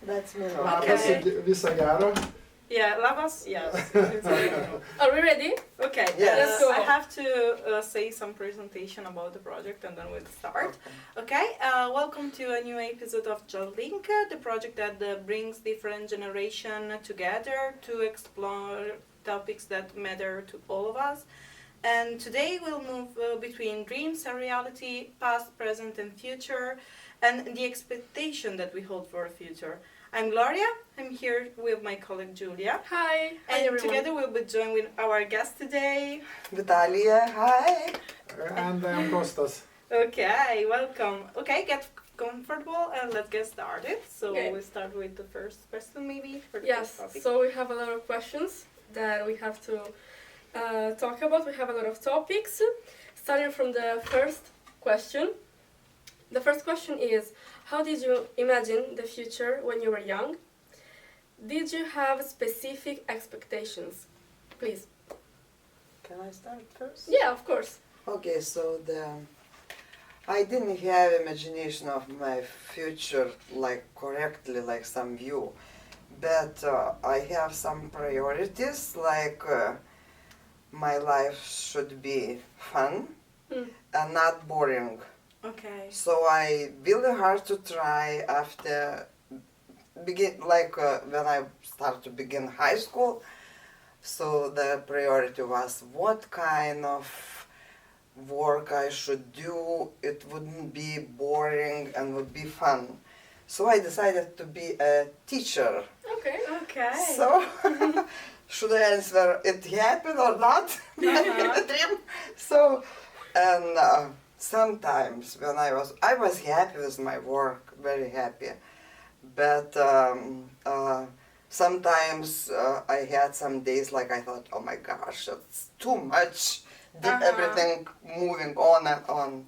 That's me. Labas, Okay. viso gero. Yeah, labas, yes. Are we ready? Okay, Yes. Let's go. I have to say some presentation about the project and then we'll start. Okay, welcome to a new episode of GENLINK, the project that brings different generations together to explore topics that matter to all of us. And today we'll move between dreams and reality, past, present and future, and the expectation that we hold for the future. I'm Gloria, I'm here with my colleague Julia. Hi. Hi And everyone. together we'll be joined with our guest today. Vitalia, hi. And I'm Kostas. Okay, welcome. Okay, get comfortable and let's get started. So Okay. we'll start with the first question maybe for the Yes, first topic. so we have a lot of questions that we have to talk about. We have a lot of topics. Starting from the first question. The first question is, how did you imagine the future when you were young? Did you have specific expectations? Please. Can I start first? Yeah, of course. Okay, so I didn't have imagination of my future like correctly, like some view, but I have some priorities, like my life should be fun and not boring. Okay. So I really hard to try after when I start to begin high school. So the priority was what kind of work I should do. It wouldn't be boring and would be fun. So I decided to be a teacher. Okay. Okay. So should I answer it happened or not? A dream. So and. Sometimes when I was happy with my work, very happy, but sometimes I had some days like I thought, oh my gosh, it's too much, everything moving on and on,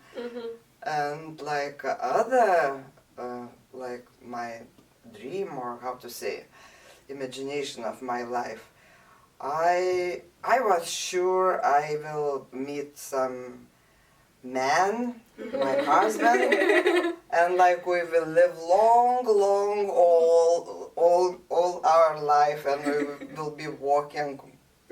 and like other, like my dream or how to say, imagination of my life, I was sure I will meet some man, my husband, and like we will live long all our life, and we will be walking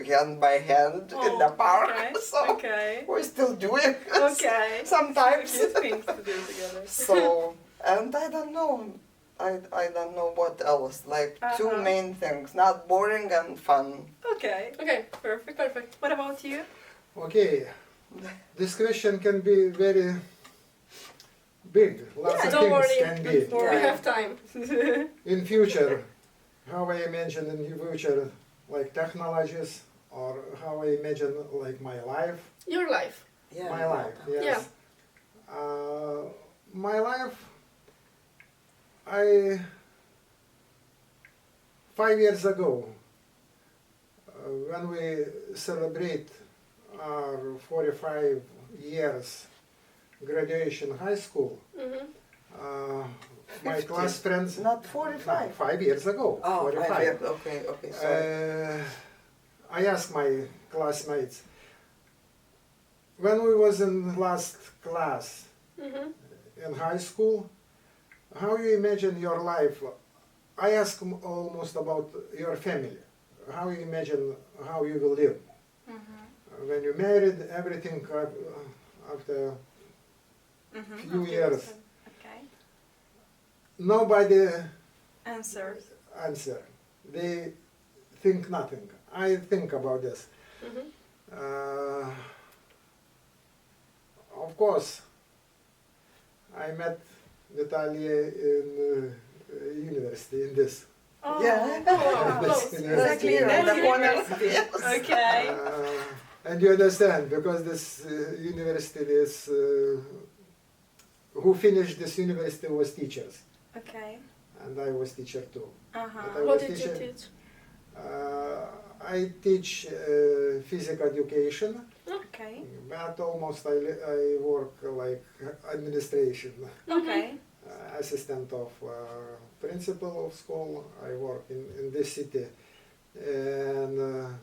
hand by hand in the park. Okay. So Okay. we're still doing Okay. sometimes. Cute things to do together. So and I don't know. I don't know what else. Like two main things: not boring and fun. Okay. Okay, perfect. What about you? Okay, this question can be very big. Lots of Don't things worry, can be. we have time. In future, how I imagine in future, like technologies, or how I imagine like my life. Your life. Yeah. My life, yes. Yeah. My life, 5 years ago, when we celebrate our 45 years graduation high school, my 50. class friends, Not 45. 5 years ago, Oh, 45. Okay, sorry. I asked my classmates, when we was in last class in high school, how you imagine your life? I asked almost about your family. How you imagine how you will live? When you married, everything after few years. Okay. Nobody Answer. answer. They think nothing. I think about this. Of course, I met Natalia in university, in this. Oh. Yeah. Close. Exactly. In the corner. Okay. And you understand, because this university is, who finished this university was teachers. Okay. And I was teacher too. But I What was did you teach? I teach physical education, Okay. but almost I work like administration. Okay. Assistant of principal of school. I work in this city. And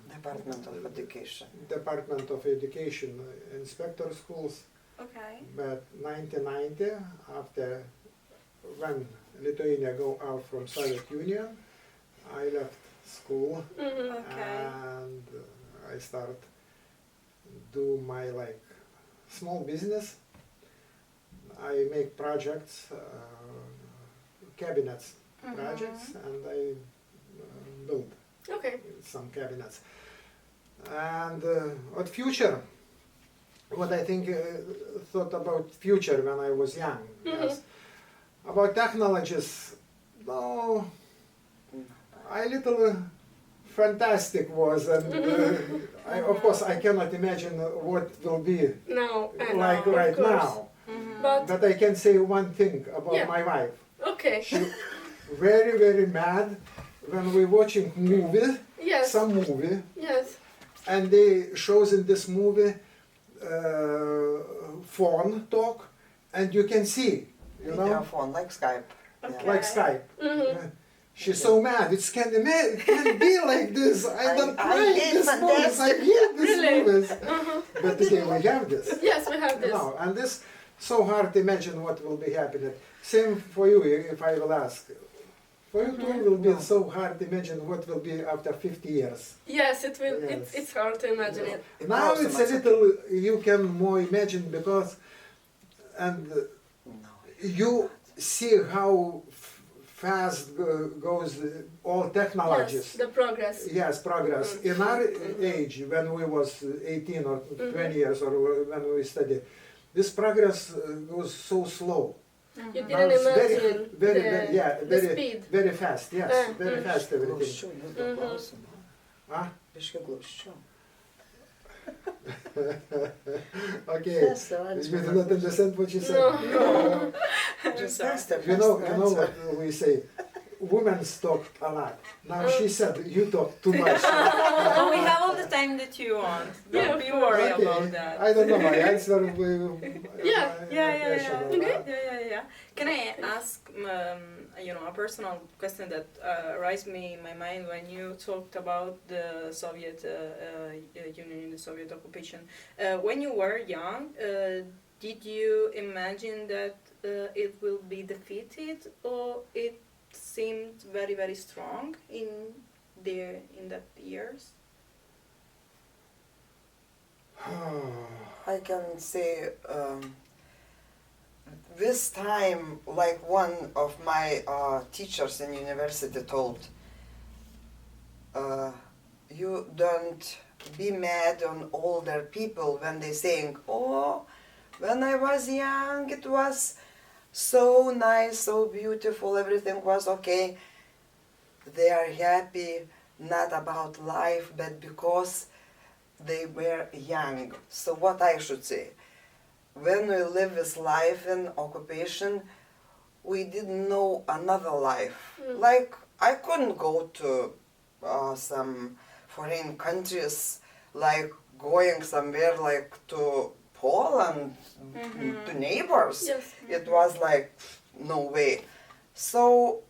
Department of Education. Department of Education, inspector schools. Okay. But 1990, after when Lithuania go out from Soviet Union, I left school Okay. and I start do my like small business. I make projects, cabinets projects, and I build Okay. some cabinets. And what future? What I think thought about future when I was young. Yes. About technologies, no, I little fantastic was, and of course I cannot imagine what will be No. And like of right course. now. But But I can say one thing about Yeah. my wife. okay. She very very mad when we watching movie, Yes. some movie, Yes. and they shows in this movie phone talk, and you can see, you Video know, phone, like Skype. Okay. like Skype. Mm-hmm. She's so mad. It can't be like this. I don't I like hate this movies. I fantastic. hate these Really? movies. Uh-huh. But today we have this. Yes, we have this. No, and this so hard to imagine what will be happening. Same for you, if I will ask. For you too, it will be so hard to imagine what will be after 50 years. Yes, it will. Yes. It's hard to imagine it. Now also it's a much little, you can more imagine because, and No. you see how fast goes all technologies. Yes, the progress. Yes, progress. In our age, when we was 18 or 20 years, or when we studied, this progress goes so slow. You Now didn't it's imagine the very, speed. very fast. Yes, very fast everything. Glausčiau, vis klausiu. Ah, Biškai glausčiau. okay. Yes, so You did not understand what you said. No. Just sorry. faster, You know faster. what we say. Women talk a lot. Now she said you talk too much. Oh, we have all the time that you want. Yeah, Don't be worried Okay. about that. I don't know. My answer. Yeah. Yeah. Can I ask, a personal question that raised me in my mind when you talked about the Soviet Union, the Soviet occupation? When you were young, did you imagine that it will be defeated, or it seemed very, very strong in that years? I can say this time, like one of my teachers in university told, you don't be mad on older people when they saying, oh, when I was young it was so nice, so beautiful, everything was okay. They are happy not about life, but because they were young. So what I should say? When we live this life in occupation, we didn't know another life. Like, I couldn't go to some foreign countries, like going somewhere like to Poland, to neighbors. Yes. It was like, no way. So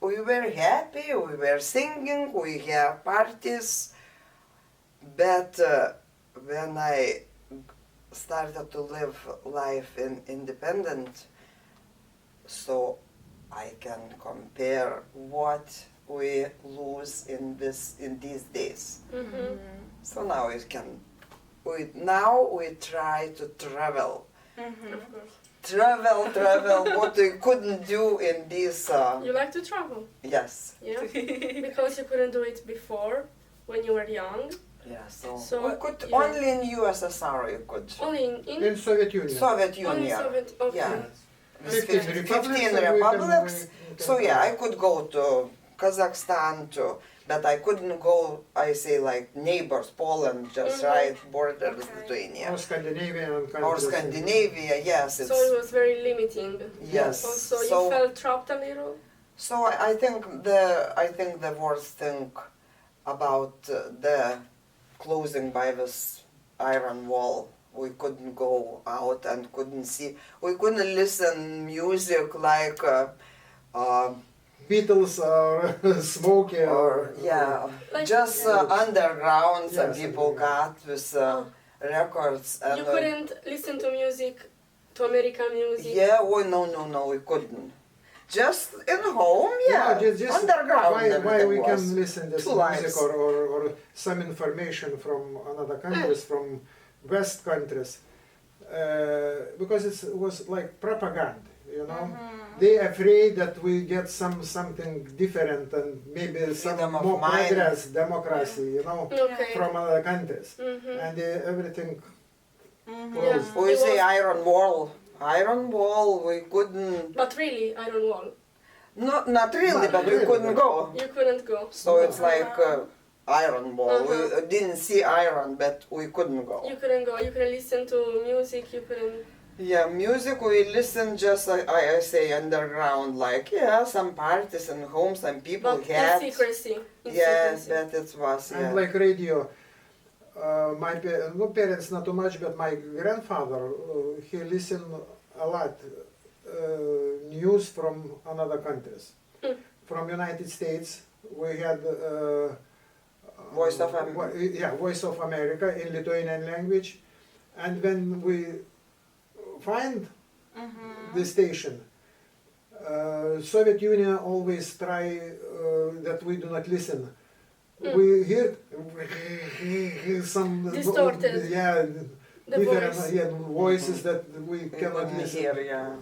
we were happy, we were singing, we have parties, but when I started to live life in independent, so I can compare what we lose in these days. So now we try to travel. Of course. Travel, what we couldn't do in these, You like to travel, yes. yeah? Because you couldn't do it before when you were young. Yeah, so So, we could, yeah. only in USSR you could. Only In Soviet Union. Soviet only Union. Soviet. Okay. Yeah. 15 15 republics. and we republics. can So yeah, I could go to Kazakhstan too, but I couldn't go, I say like neighbors, Poland, just right border with Okay. Lithuania. Or Scandinavian countries. Or Scandinavia, yes. It's, So it was very limiting. yes. Also, you So, felt trapped a little. so I think the worst thing about the closing by this iron wall, we couldn't go out and couldn't see, we couldn't listen music like Beatles or Smokey or yeah, Like- just underground. Some Yes, people underground. got with records and You couldn't listen to music to American music? Yeah, oh no, we couldn't. Just in home, yeah. just Underground. why everything we was. can listen to Two some music lives. or some information from another countries, from West countries, because it was like propaganda, you know. They afraid that we get something different and maybe some Freedom of more mind. progress, democracy, you know, Okay. from other countries, Mm-hmm. and everything Yeah. closed. We It say was- iron wall. Iron wall, we couldn't. But really, Iron Wall. Not really, Not but we really, couldn't but- go. You couldn't go. So it's like iron wall. We Uh-huh. didn't see iron, but we couldn't go. You couldn't go. You couldn't listen to music. You couldn't. Yeah, music we listen just I say underground, like some parties and homes and people But in had. secrecy. In Yes, secrecy. but it was And like radio, my parents not too much, but my grandfather, he listened a lot news from another countries. Mm. From United States, we had Voice of Voice of America in Lithuanian language, and when we find the station, Soviet Union always try that we do not listen. We hear some Distorted. The different voice. voices that we we cannot couldn't listen. hear,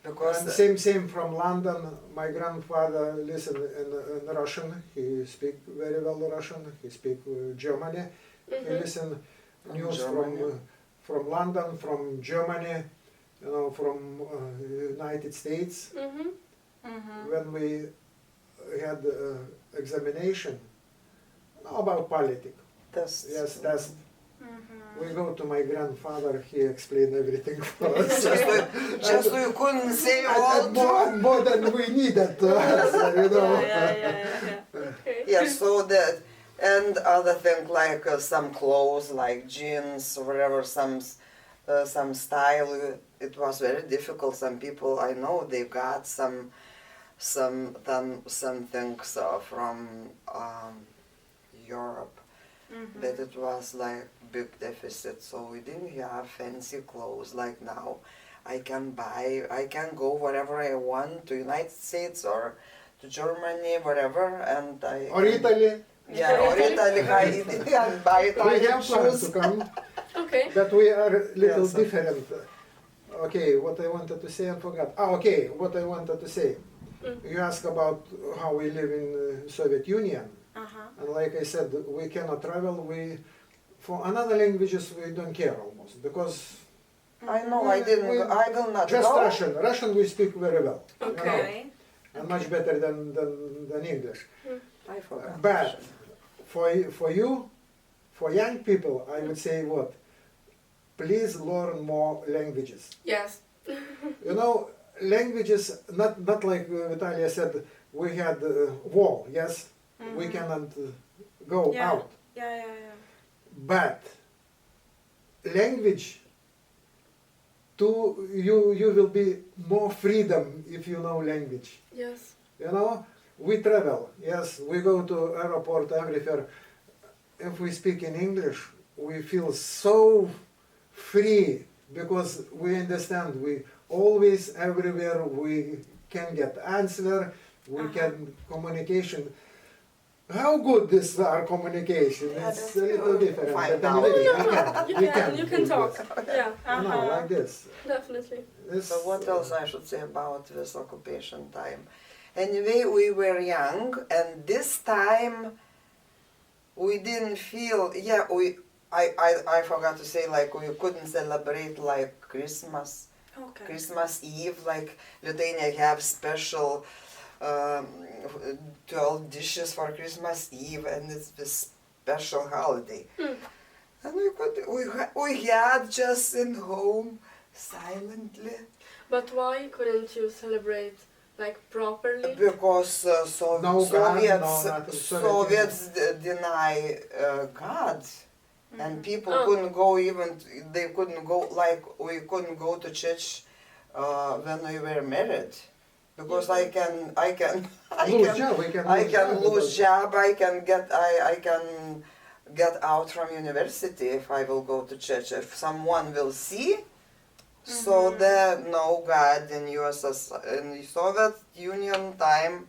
because And same from London. My grandfather listened in Russian. He speak very well Russian. He speak Germany. He Mhm. listen From news Germany. from London, from Germany, you know, from United States. Mhm. When we had examination about politics, that's test. We go to my grandfather. He explained everything for us. just we couldn't say all And more than we needed, you know. Okay. Yeah, so that and other thing like some clothes, like jeans, whatever, some style. It was very difficult. Some people I know they got some things from Europe, but it was like big deficit. So we didn't have fancy clothes like now. I can go wherever I want to United States or to Germany, whatever, and Or Italy. Yeah, or Italy, and buy We Italian have plans to shoes. come, Okay. but we are little Yes. different. Okay, what I wanted to say, I forgot. Okay, what I wanted to say. You ask about how we live in Soviet Union, and like I said, we cannot travel. For another languages we don't care almost because I know, I will not just go. Russian we speak very well, you know, Okay. and much better than English. I forgot. But for you, for young people, I would say what? Please learn more languages. Yes. You know, languages, not like Vitalia said, we had wall, yes? We cannot go Yeah. out. Yeah. But language, you will be more freedom if you know language. Yes. You know, we travel, yes, we go to airport, everywhere. If we speak in English, we feel so free because we understand. We always, everywhere, we can get answer, we can communication. How good is our communication? Yeah, It's that's a little good. different. Find but out. anyway, You can do talk. this. Yeah. You know, like this. Definitely. This, So what else I should say about this occupation time? Anyway, we were young, and this time we didn't feel. Yeah, I forgot to say, like, we couldn't celebrate like Christmas. Okay. Christmas Eve, like Lithuania have special 12 dishes for Christmas Eve, and it's this special holiday. And we had just in home silently But why couldn't you celebrate like properly? because No God, Soviets no nothing. Soviets deny God. And people couldn't go they couldn't go, like we couldn't go to church when we were married. Because I can lose job, we can I lose can job lose because- job, I can get out from university if I will go to church. If someone will see, So the no God in USSR, in the Soviet Union time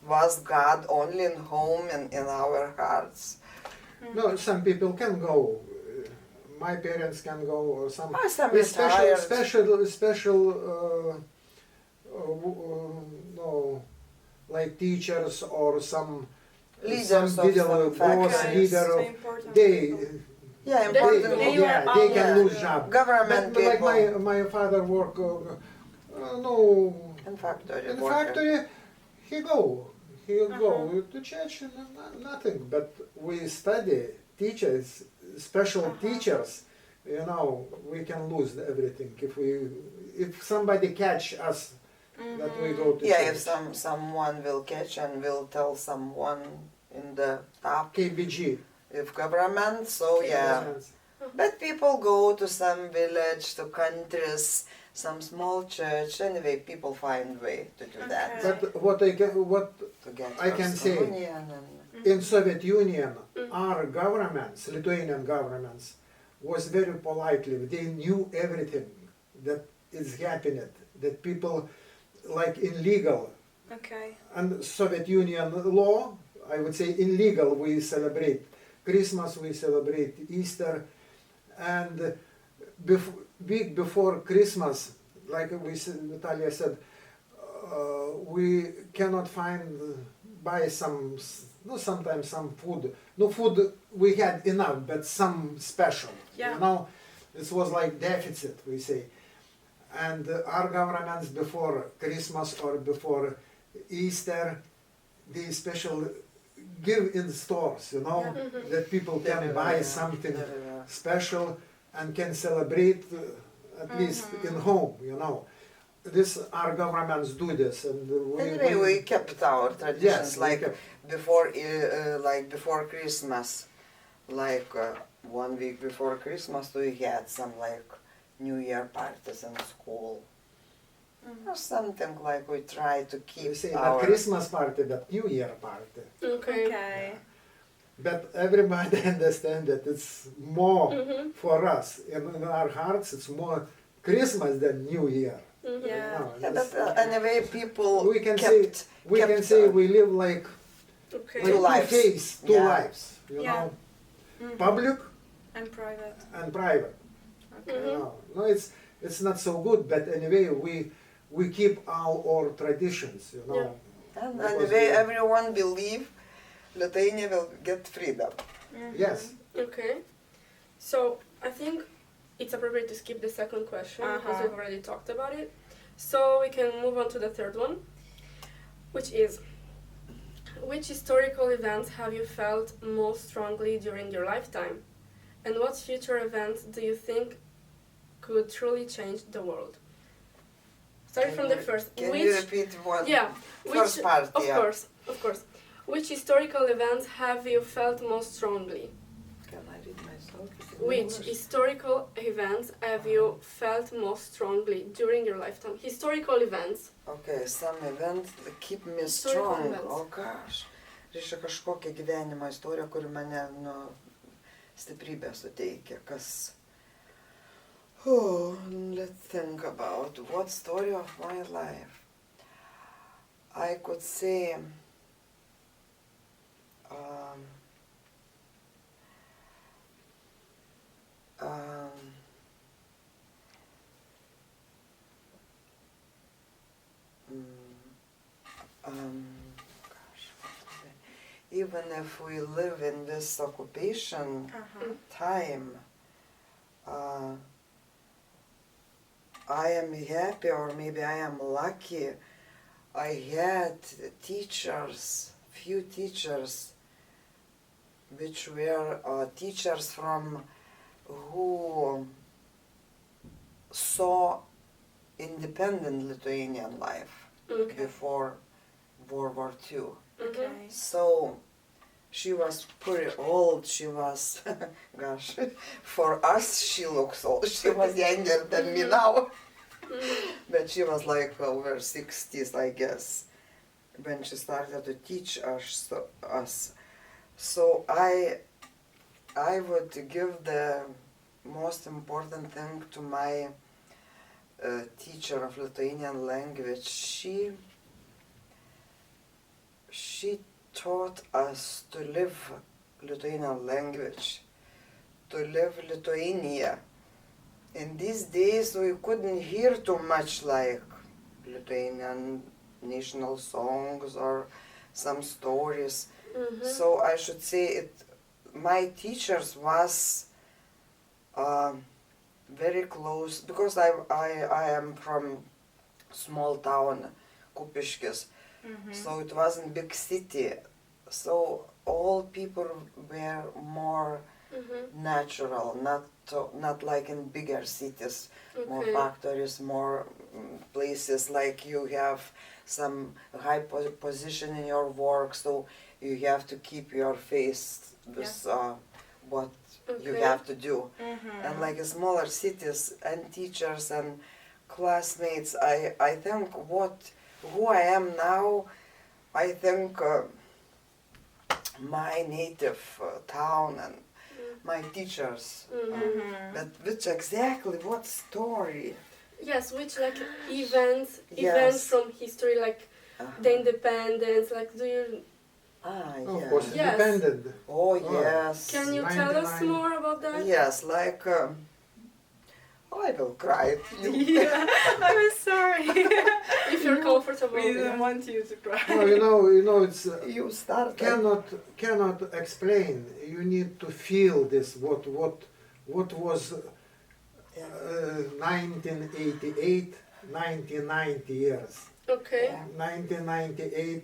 was God only in home and in our hearts. No, some people can go. My parents can go, or some Some with retired. special no, like teachers or some Leaders some of middle some boss factories. leader So of important they people. Yeah, They- important. they yeah were they can out, lose yeah. job. Government But like people. my father work no In factory in worker. factory he go to church and nothing, but we study teachers special teachers, you know, we can lose everything if somebody catch us that we go to Yeah, church. if someone will catch and will tell someone in the top, KBG. if government, so yeah. But people go to some village, to countries, some small church. Anyway, people find way to do that. Okay. But what To get I can First say- Communion and in Soviet Union, our governments, Lithuanian governments, was very politely. They knew everything that is happening. That people, like in legal Okay. and Soviet Union law, I would say in legal we celebrate Christmas, we celebrate Easter, and week before Christmas, like Natalia said, we cannot buy sometimes some food. No food we had enough, but some special. Yeah. You know, this was like deficit, we say. And our governments before Christmas or before Easter, they special give in stores, you know, that people can buy something special and can celebrate at least in home, you know. This our governments do this, and anyway, we kept our traditions. Yes, we like kept. before Christmas, 1 week before Christmas, we had some like New Year parties in school. Or something like we try to keep we say our not Christmas party, but New Year party. Okay. Okay. But everybody understand that it's more for us. In our hearts, it's more Christmas than New Year. Yeah. No, Yeah, it's- but anyway, people we can say kept we kept, can say we live like Okay. Two lives. two Yeah. lives. You Yeah. know, public And private. and private. Okay. No, it's not so good. But anyway, we keep our traditions. You know. and Because anyway, we- everyone believe Lithuania will get freedom. Yes. Okay. So I think it's appropriate to skip the second question because we've already talked about it. So we can move on to the third one, which is, which historical events have you felt most strongly during your lifetime? And what future events do you think could truly change the world? Starting from the first. Can you repeat one? Yeah. First part, Of yeah. course, of course. Which historical events have you felt most strongly? Can I read myself? in Which English? historical events have you felt most strongly during your lifetime? Historical events. Okay, some events keep me Historical strong. events. O gosh. Reiškia kažkokia gyvenimo istorija, kuri mane stiprybę suteikia. Kas... Oh, let's think about what story of my life. I could say... gosh, even if we live in this occupation time, I am happy, or maybe I am lucky. I had teachers, few teachers, which were teachers from who saw independent Lithuanian life before World War II. Okay. So she was pretty old. She was, gosh, for us she looks old. She was younger than me now. But she was like over 60s, I guess, when she started to teach us. So I would give the most important thing to my teacher of Lithuanian language, she taught us to live Lithuanian language, to live Lithuania. In these days we couldn't hear too much like Lithuanian national songs or some stories. So I should say my teachers was very close, because I am from small town, Kupiškis, so it wasn't big city. So all people were more natural, not like in bigger cities, more factories, more places like you have some high position in your work, so you have to keep your face with what you have to do. And like in smaller cities and teachers and classmates, I think who I am now, I think my native town and my teachers, but which exactly, what story? Yes, which like events from history, like the independence, like do you... Of course, Yes. independent. Oh yes. Can you tell us 99. more about that? Yes, like I will cry. Yeah, I'm sorry. If you're comfortable. We didn't want you to cry. No, you know, it's You start. cannot explain. You need to feel this. What was 1988, 1990 years. Okay. 1998.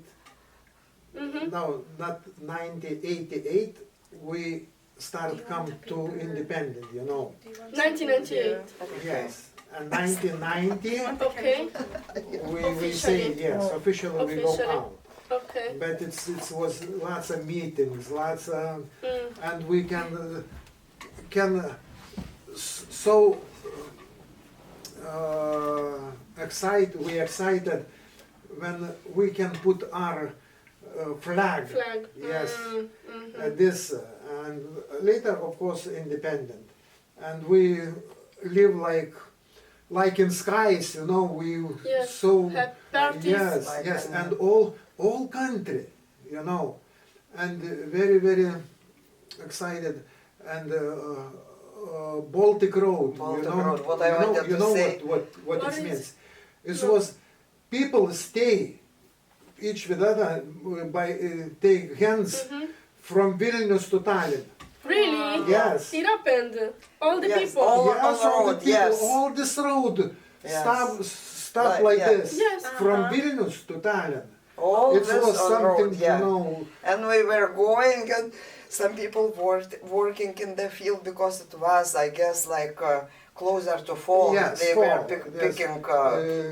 Mm-hmm. No, not 1988. We started come to independent. You know. 1998. Yes. And 1990. Okay. We say Officially. yes. Officially, we go Officially. out. Okay. But it was lots of meetings, lots of, and we can so excited when we can put our flag. Yes. This and later, of course, independent, and we live like in skies, you know. We Yes. so Have parties. yes, Like yes, in- and all country, you know, and very excited, and Baltic Road, Baltic you know, Road, what I wanted you to know say. what What it is- means. It No. was people stay each with other by take hands from Vilnius to Tallinn. Really? Yes. It happened. All the Yes, people. all- Yes, on the all the road, people, yes. all this road Yes. stop like yeah. this Yes. from Vilnius to Tallinn. All It this was on something, road, yeah. you know. And we were going, and some people were working in the field because it was, I guess, like closer to fall. Yes, They fall, were yes. picking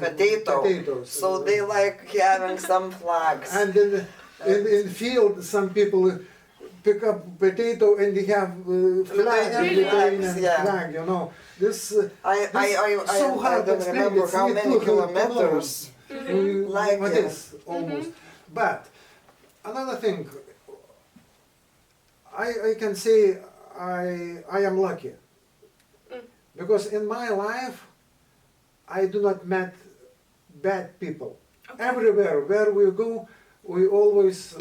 potatoes. So they like having some flags. And in field, some people pick up potato and they have flag, Lithuanian flags, yeah. flag, you know. This so I hard to don't explain. remember It's how need many to kilometers. Like like it. this almost. But another thing, I can say I am lucky because in my life I do not met bad people. Everywhere where we go, we always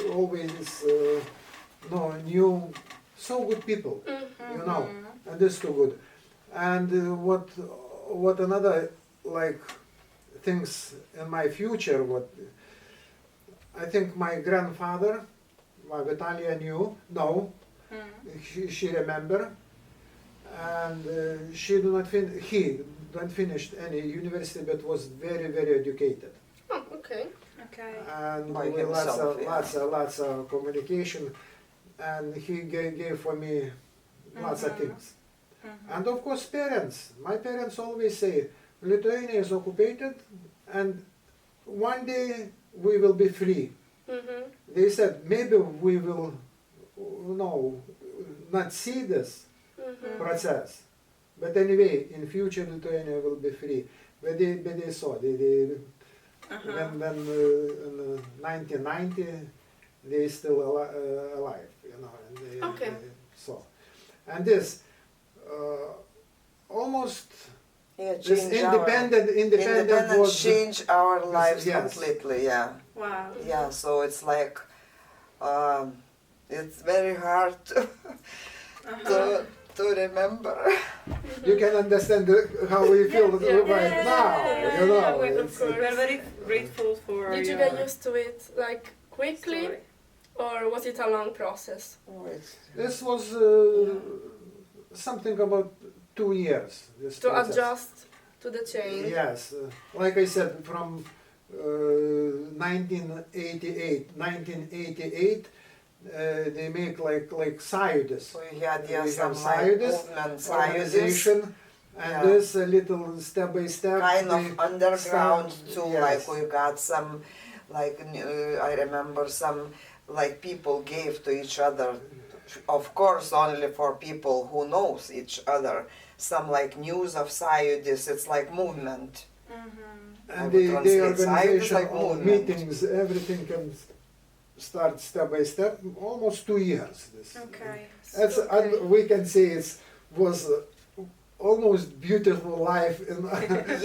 knew so good people, you know, and this too good. And what another like things in my future, what I think my grandfather, my Vitalia knew, she remember, and he don't finished any university, but was very educated. Oh, okay. Okay. And By we himself, yeah. lots of communication, and he gave for me lots of things. And of course parents. My parents always say, Lithuania is occupied and one day we will be free. They said, maybe we will not see this process. But anyway, in future Lithuania will be free. But they saw, when in 1990, they still alive, you know. And they saw. And this, almost Yeah, This change independent was change our lives yes. completely. Yeah, Wow. yeah. So it's like, it's very hard to remember. you can understand how we feel right now. You know, yeah, of it's, course. We're very grateful for Did you your get used to it like quickly, story. or was it a long process? Oh, this was something about 2 years. This To process. adjust to the change? Yes, like I said, from 1988, they make like scientists. So we had We some have like scientists, movement scientists, organization, and Yeah. this a little step by step. kind they of underground start- too. yes. Like we got some, like I remember some, like people gave to each other. Of course, only for people who knows each other. Some like news of scientists. It's like movement. I And would the translate science organization, like all movement. meetings, everything can start step by step. Almost 2 years. This. Okay. That's we can say it was almost beautiful life in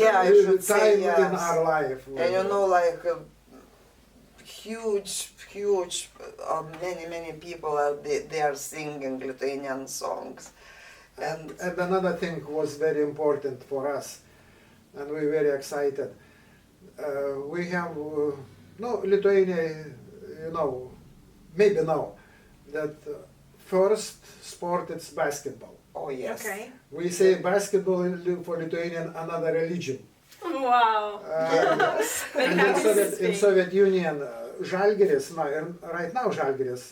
Yeah, I should time say in yes. our life. And you know, like huge, many people are they are singing Lithuanian songs, and And another thing was very important for us, and we're very excited. We have no Lithuania, you know, maybe now that first sport it's basketball. oh yes, Okay. We say basketball for Lithuanian another religion. Wow. Very And happy to in speak. Soviet Union, Žalgiris, right now Žalgiris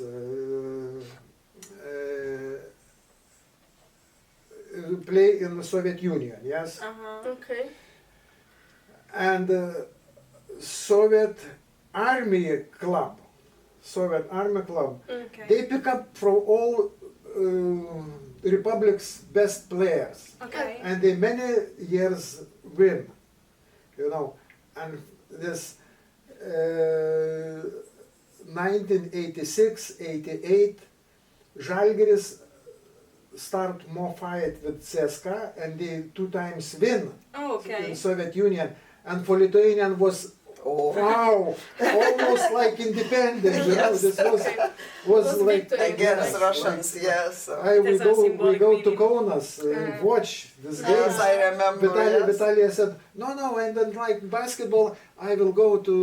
play in the Soviet Union, yes? Uh-huh. Okay. And Soviet Army Club, Okay. they pick up from all republic's best players, Okay. and they many years win, you know, and this 1986, 88, Žalgiris start more fight with CSKA, and they 2 times win Oh, okay. in Soviet Union, and for Lithuanian was oh, wow, almost like independent. You know, Yes. this was Was like victory. against yes, Russians, yes. we There's a go symbolic to meaning. Kaunas, watch this game. Yes, I remember. yes. Vitalia said, no, I don't like basketball. I will go to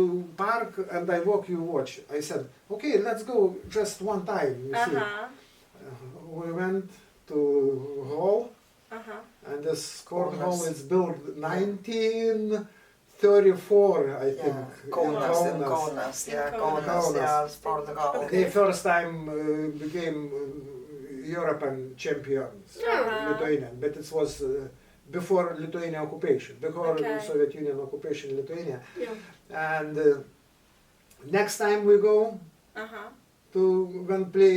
park and I walk, you watch. I said, okay, let's go just one time. You see. Uh-huh. We went to hall, Uh-huh. and this sport Kaunas. hall is built 1934, I think. Yeah, Kaunas, in Kaunas. Kaunas, yeah, Kaunas. Kaunas, yeah, sport hall. They first time became European champions, Uh-huh. Lithuanian, but it was before Lithuanian occupation, before Okay. Soviet Union occupation in Lithuania. Yeah. And next time we go Uh-huh. to when play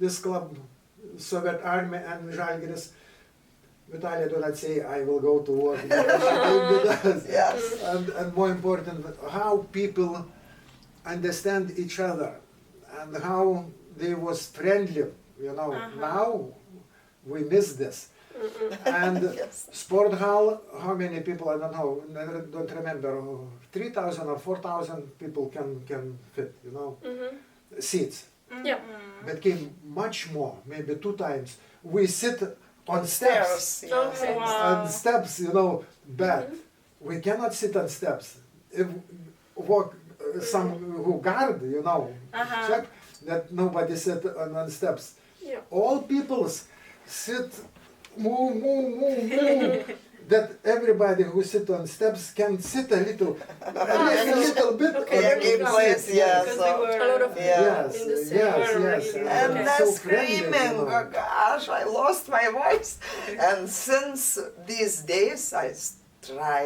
this club, Soviet Army and Žalgiris, Vitalia do not say I will go to war. Yes. And more important, how people understand each other and how they was friendly, you know. Now we miss this. And Yes. sport hall, how many people, I don't know, don't remember, 3,000 or 4,000 people can fit, you know, seats. Yeah. But came much more, maybe 2 times. We sit on steps. Stairs, yes. Okay. Wow. On steps, you know, but we cannot sit on steps. If walk some who guard, you know, Uh-huh. check that nobody sit on steps. Yeah. All peoples sit, move. That everybody who sit on steps can sit a little bit. Okay, on Yeah, the give seat, place, yes. yeah. Because So, we were A lot of Yeah. Yes, in the same yes, We're yes. really and Okay. the so friendly, you screaming, know. oh gosh, I lost my voice. And since these days, I try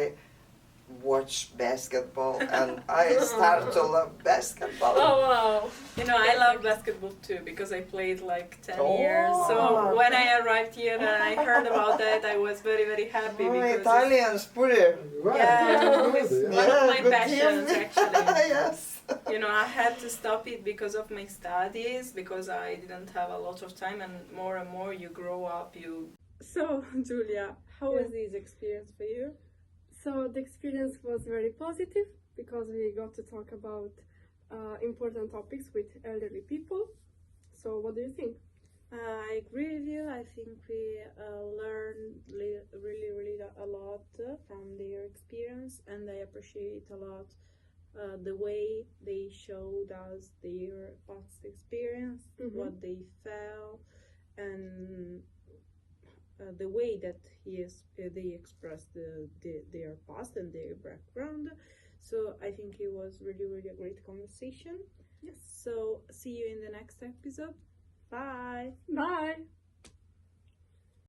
watch basketball, and I start to love basketball. Oh wow. You know, I love basketball too because I played like 10 Oh. years. So when I arrived here and I heard about that, I was very, very happy Oh, because Italians, pretty. Right, Yeah, it's good, it's yeah. one of my good passions, team. actually. Yes. you know, I had to stop it because of my studies, because I didn't have a lot of time, and more you grow up, you... So, Julia, How Yeah. was this experience for you? So the experience was very positive because we got to talk about important topics with elderly people. So what do you think? I agree with you. I think we learned really a lot from their experience, and I appreciate a lot the way they showed us their past experience, what they felt, and the way that they expressed their past and their background. So I think it was really a great conversation. Yes. So see you in the next episode. Bye. Bye.